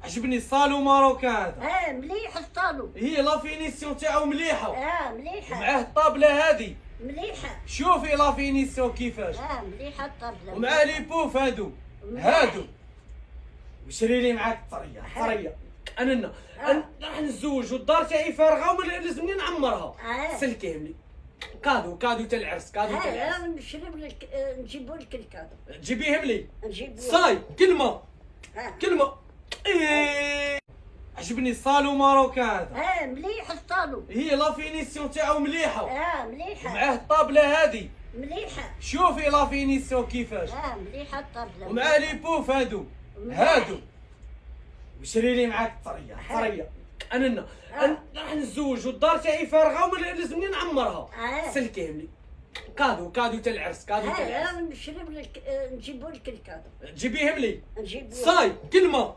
عجبني الصالو ماروكان هذا. مليح الصالو. هي لا فينيسيون تاعو مليحه. مليحه. معاه الطابله هادي مليحه. شوفي لا فينيسيون كيفاش. مليحه الطابله. ومع لي بوف هادو وشري لي معاك الطريه. انا راح نتزوج والدار تاعي فارغه ولازمني نعمرها. سلكيه لي كادو تاع العرس. نشرب لك نجيبو لك الكادو. جيبيهم لي. نجيبو صاي كلمه. عجبني الصالو ماروكان هذا. مليح الصالو. هي لا فينيسيون تاعو مليحه. مليحه. معاه الطابله هادي مليحه. شوفي لا فينيسيون كيفاش. مليحه الطابله. ومع لي بوف هادو وشري لي معاك الطريه. انا راح نتزوج والدار تاعي فارغه ولازمني نعمرها. سلكيه لي كادو تاع العرس. نشرب لك نجيبو لك الكادو. جيبيهم لي. نجيبو صاي كلمه.